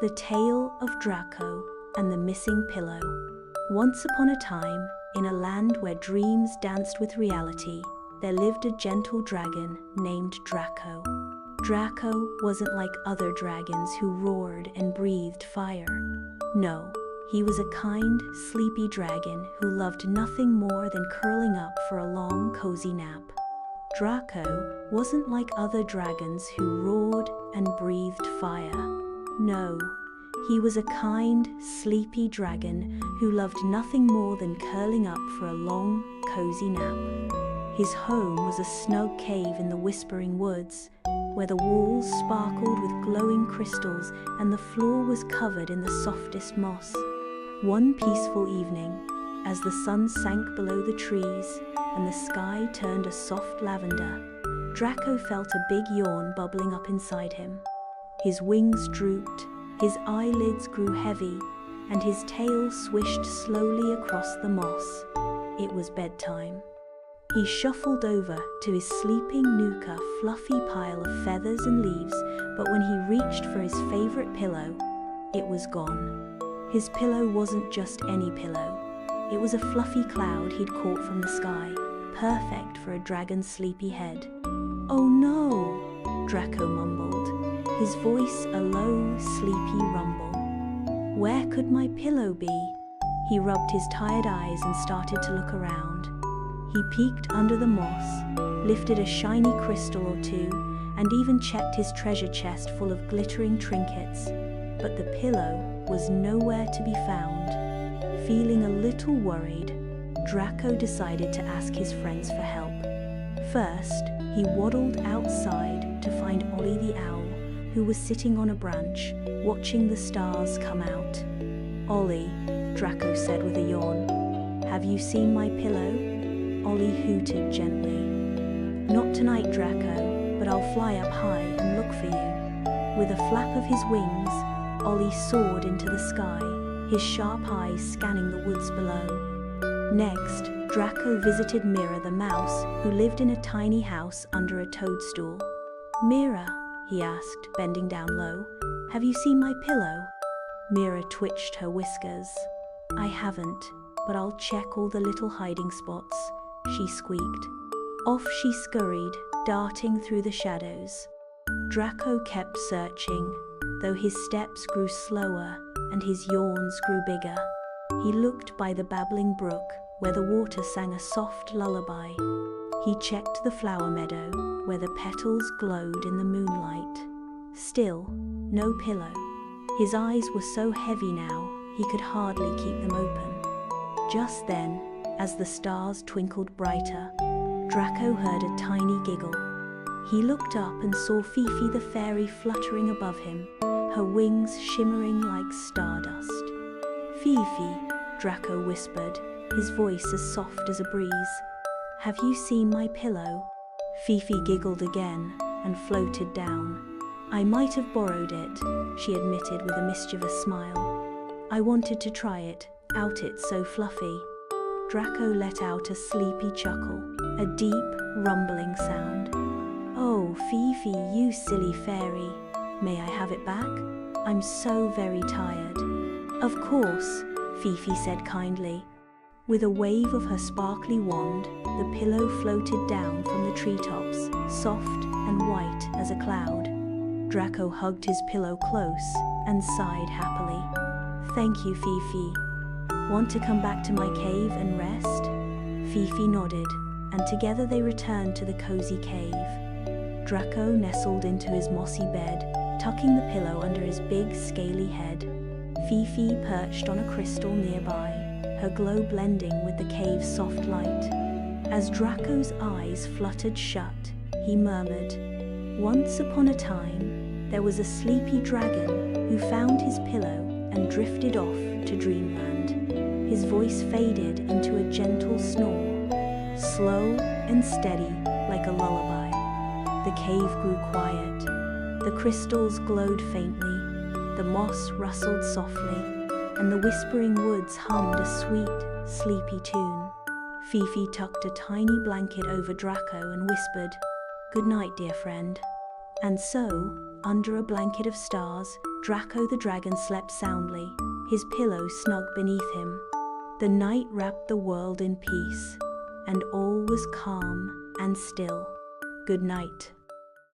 The Tale of Drako and the Missing Pillow. Once upon a time, in a land where dreams danced with reality, there lived a gentle dragon named Drako. Drako wasn't like other dragons who roared and breathed fire. No, he was a kind, sleepy dragon who loved nothing more than curling up for a long, cozy nap. Drako wasn't like other dragons who roared and breathed fire. No, he was a kind, sleepy dragon who loved nothing more than curling up for a long, cozy nap. His home was a snug cave in the Whispering Woods, where the walls sparkled with glowing crystals and the floor was covered in the softest moss. One peaceful evening, as the sun sank below the trees and the sky turned a soft lavender, Drako felt a big yawn bubbling up inside him. His wings drooped, his eyelids grew heavy, and his tail swished slowly across the moss. It was bedtime. He shuffled over to his sleeping Nuka fluffy pile of feathers and leaves, but when he reached for his favorite pillow, it was gone. His pillow wasn't just any pillow. It was a fluffy cloud he'd caught from the sky, perfect for a dragon's sleepy head. "Oh no," Drako mumbled, his voice a low, sleepy rumble. Where could my pillow be? He rubbed his tired eyes and started to look around. He peeked under the moss, lifted a shiny crystal or two, and even checked his treasure chest full of glittering trinkets. But the pillow was nowhere to be found. Feeling a little worried, Drako decided to ask his friends for help. First, he waddled outside to find Ollie the Owl, who was sitting on a branch, watching the stars come out. "Ollie," Drako said with a yawn, "have you seen my pillow?" Ollie hooted gently. "Not tonight, Drako, but I'll fly up high and look for you." With a flap of his wings, Ollie soared into the sky, his sharp eyes scanning the woods below. Next, Drako visited Mira the Mouse, who lived in a tiny house under a toadstool. "Mira," he asked, bending down low, "have you seen my pillow?" Mira twitched her whiskers. "I haven't, but I'll check all the little hiding spots," she squeaked. Off she scurried, darting through the shadows. Drako kept searching, though his steps grew slower and his yawns grew bigger. He looked by the babbling brook, where the water sang a soft lullaby. He checked the flower meadow, where the petals glowed in the moonlight. Still, no pillow. His eyes were so heavy now, he could hardly keep them open. Just then, as the stars twinkled brighter, Drako heard a tiny giggle. He looked up and saw Fifi the Fairy fluttering above him, her wings shimmering like stardust. "Fifi," Drako whispered, his voice as soft as a breeze, "have you seen my pillow?" Fifi giggled again and floated down. "I might have borrowed it," she admitted with a mischievous smile. "I wanted to try it, out it's so fluffy." Drako let out a sleepy chuckle, a deep, rumbling sound. "Oh, Fifi, you silly fairy. May I have it back? I'm so very tired." "Of course," Fifi said kindly. With a wave of her sparkly wand, the pillow floated down from the treetops, soft and white as a cloud. Drako hugged his pillow close and sighed happily. "Thank you, Fifi. Want to come back to my cave and rest?" Fifi nodded, and together they returned to the cozy cave. Drako nestled into his mossy bed, tucking the pillow under his big, scaly head. Fifi perched on a crystal nearby, her glow blending with the cave's soft light. As Drako's eyes fluttered shut, he murmured, "Once upon a time, there was a sleepy dragon who found his pillow and drifted off to dreamland." His voice faded into a gentle snore, slow and steady like a lullaby. The cave grew quiet. The crystals glowed faintly, the moss rustled softly, and the Whispering Woods hummed a sweet, sleepy tune. Fifi tucked a tiny blanket over Drako and whispered, "Good night, dear friend." And so, under a blanket of stars, Drako the dragon slept soundly, his pillow snug beneath him. The night wrapped the world in peace, and all was calm and still. Good night.